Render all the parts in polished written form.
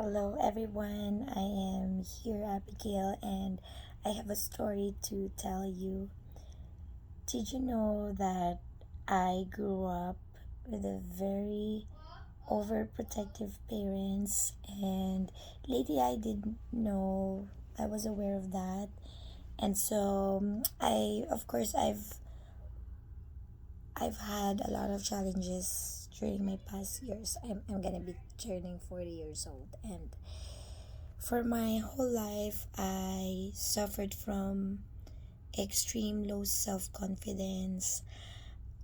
Hello everyone, I am here Abigail and I have a story to tell you. Did you know that I grew up with a very overprotective parents, and lately I didn't know I was aware of that. And so I of course I've had a lot of challenges during my past years. I'm gonna be turning 40 years old, and for my whole life, I suffered from extreme low self confidence.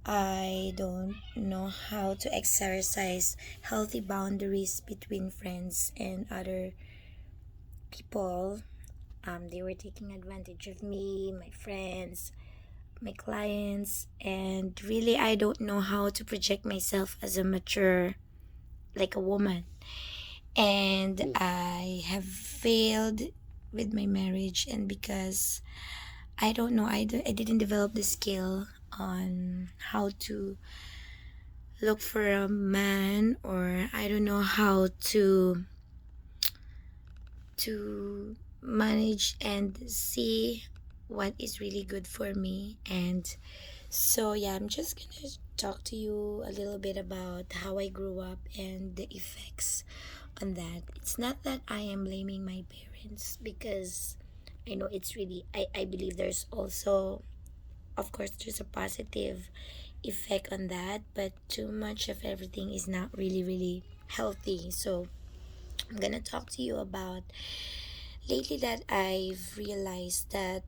I don't know how to exercise healthy boundaries between friends and other people. They were taking advantage of me, my friends, my clients, and really, I don't know how to project myself as a mature, like a woman. And I have failed with my marriage, and because I don't know, I didn't develop the skill on how to look for a man, or I don't know how to manage and see what is really good for me. And so yeah, I'm just gonna talk to you a little bit about how I grew up and the effects on that. It's not that I am blaming my parents, because I know it's really, I believe there's also, of course, there's a positive effect on that, but too much of everything is not really healthy. So I'm gonna talk to you about lately that I've realized that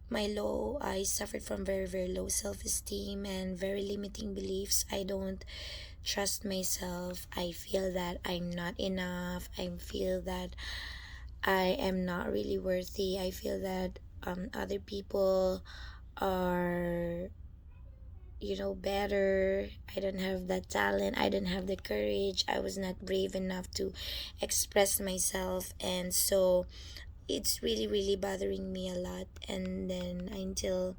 I suffered from very low self-esteem and very limiting beliefs. I don't trust myself. I feel that I'm not enough. I feel that I am not really worthy. I feel that other people are, better. I don't have that talent. I don't have the courage. I was not brave enough to express myself. And so it's really bothering me a lot. And then until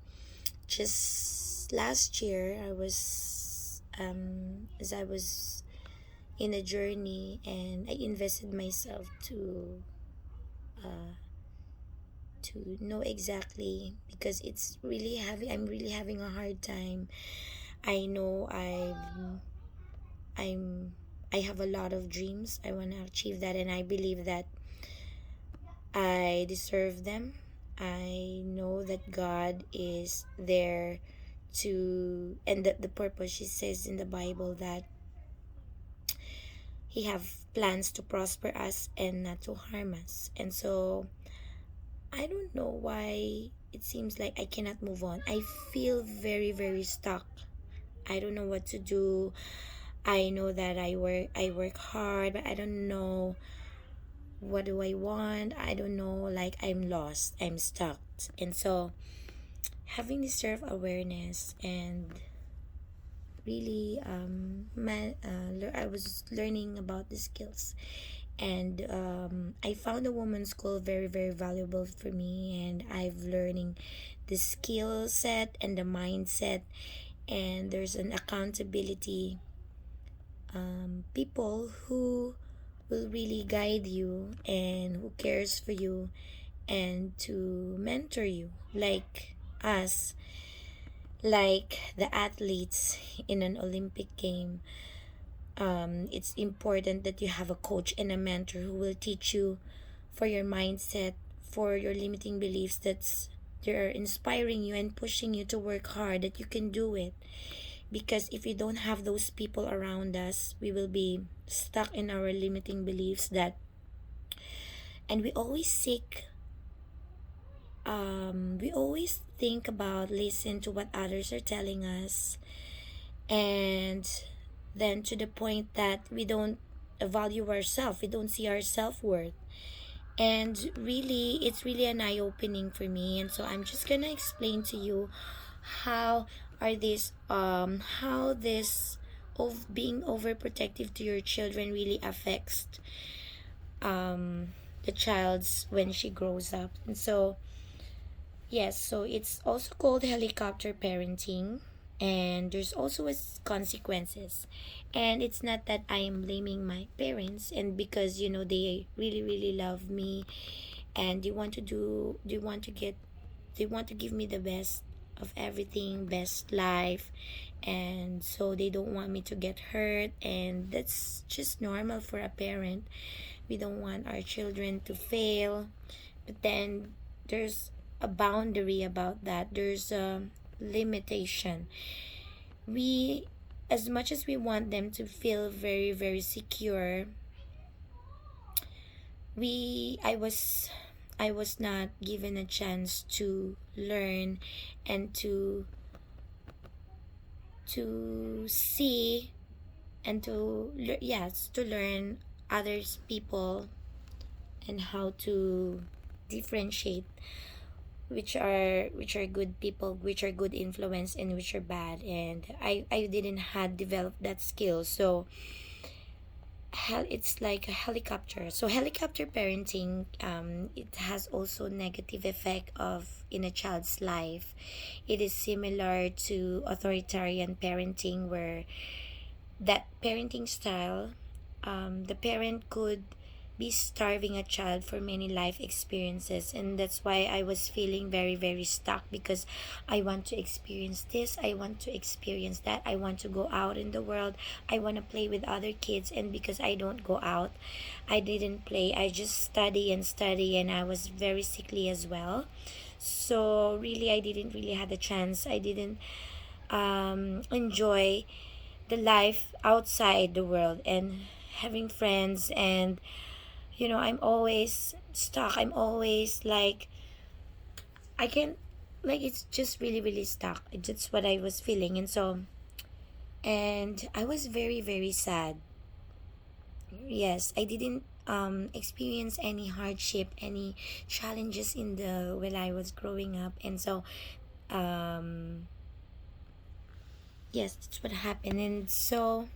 just last year, as I was in a journey, and I invested myself uh to know exactly, because I'm really having a hard time. I know I'm I have a lot of dreams. I want to achieve that, and I believe that I deserve them. I know that God is there and the purpose, she says in the Bible, that he have plans to prosper us and not to harm us. And so I don't know why it seems like I cannot move on. I feel very stuck. I don't know what to do. I know that I work hard, but I don't know what do I want. I don't know, like I'm lost. I'm stuck. And so having this self awareness, and really I was learning about the skills, and I found a woman's school very valuable for me, and I've learning the skill set and the mindset, and there's an accountability, people who will really guide you and who cares for you and to mentor you, like us, like the athletes in an Olympic game. It's important that you have a coach and a mentor who will teach you for your mindset, for your limiting beliefs, they're inspiring you and pushing you to work hard, that you can do it. Because if we don't have those people around us, we will be stuck in our limiting beliefs, and we always think about, listen to what others are telling us, and then to the point that we don't value ourselves, we don't see our self-worth. And really, it's really an eye-opening for me, and so I'm just gonna explain to you how how this of being overprotective to your children really affects um the child's when she grows up. And so yes, so it's also called helicopter parenting. and there's also consequences. And it's not that I am blaming my parents, and because they really really love me, and they want to give me the best of everything, best life, and so they don't want me to get hurt, and that's just normal for a parent. We don't want our children to fail, but then there's a boundary about that. There's a limitation. We, as much as we want them to feel very very secure, we I was not given a chance to learn and to see and yes, to learn others people, and how to differentiate which are good people, which are good influence, and which are bad. And I didn't had developed that skill. So it's like a helicopter. So helicopter parenting, it has also negative effect of in a child's life. It is similar to authoritarian parenting, where that parenting style, the parent could be starving a child for many life experiences. And that's why I was feeling very very stuck, because I want to experience this, I want to experience that, I want to go out in the world, I want to play with other kids. And because I don't go out, I didn't play, I just study and study, and I was very sickly as well. So really I didn't really had a chance, I didn't enjoy the life outside the world and having friends. And I'm always stuck, I'm always like I can't, like it's just really really stuck. That's what I was feeling. And so, and I was very very sad. Yes, I didn't experience any hardship, any challenges in the when I was growing up. And so um yes, that's what happened. And so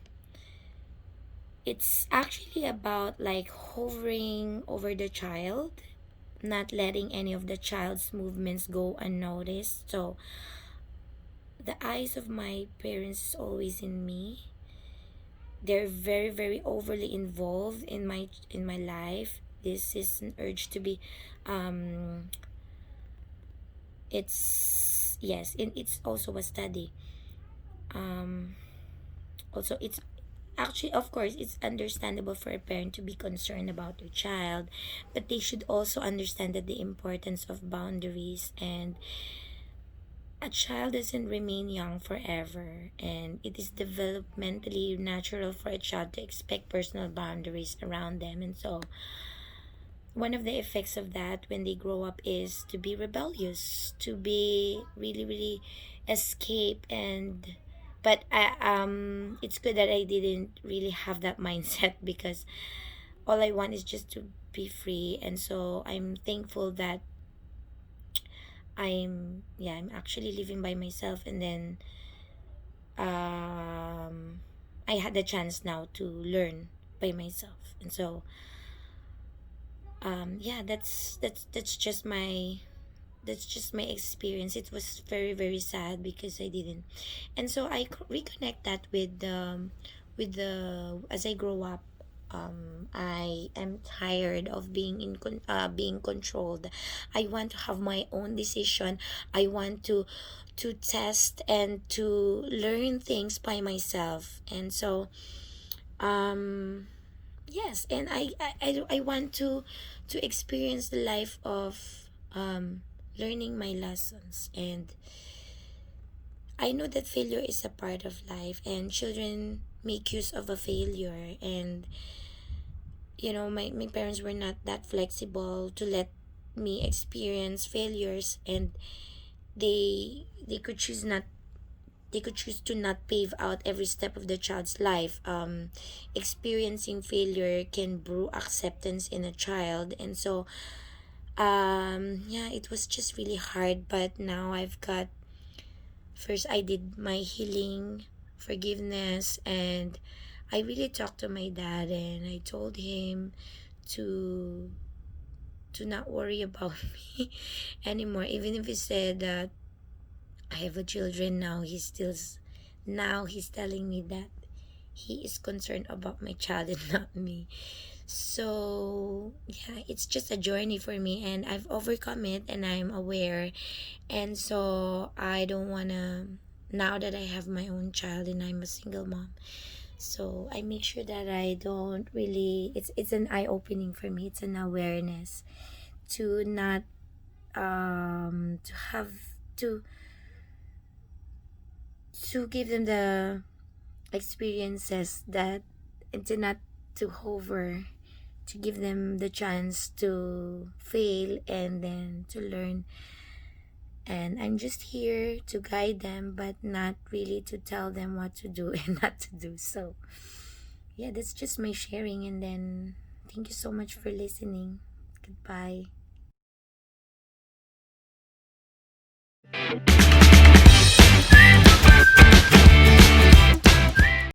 it's actually about like hovering over the child, not letting any of the child's movements go unnoticed. So the eyes of my parents is always in me. They're very very overly involved in my life. This is an urge to be um it's yes, and it's also a study. um Also, it's actually, of course, it's understandable for a parent to be concerned about their child, but they should also understand that the importance of boundaries. And a child doesn't remain young forever, and it is developmentally natural for a child to expect personal boundaries around them. And so one of the effects of that when they grow up is to be rebellious, to be really really escape. And but it's good that I didn't really have that mindset, because all I want is just to be free. And so I'm thankful that I'm actually living by myself. And then I had the chance now to learn by myself. And so yeah, that's just my experience. It was very very sad because I didn't. And so I reconnect that with the as I grow up. I am tired of being controlled. I want to have my own decision. I want to test and to learn things by myself. And so um yes, and I want to experience the life of learning my lessons. And I know that failure is a part of life, and children make use of a failure. And my parents were not that flexible to let me experience failures. And they could choose not they could choose to not pave out every step of the child's life. Experiencing failure can brew acceptance in a child. And so yeah, it was just really hard. But now I've got, first I did my healing, forgiveness. And I really talked to my dad, and I told him to not worry about me anymore. Even if he said that I have a children now. Now he's telling me that he is concerned about my child and not me. So yeah, it's just a journey for me, and I've overcome it, and I'm aware. And so I don't wanna, now that I have my own child and I'm a single mom, so I make sure that I don't really, it's an eye opening for me. It's an awareness to not to have to give them the experiences that, and to not to hover, to give them the chance to fail and then to learn. And I'm just here to guide them, but not really to tell them what to do and not to do. So yeah, that's just my sharing. And then thank you so much for listening. Goodbye.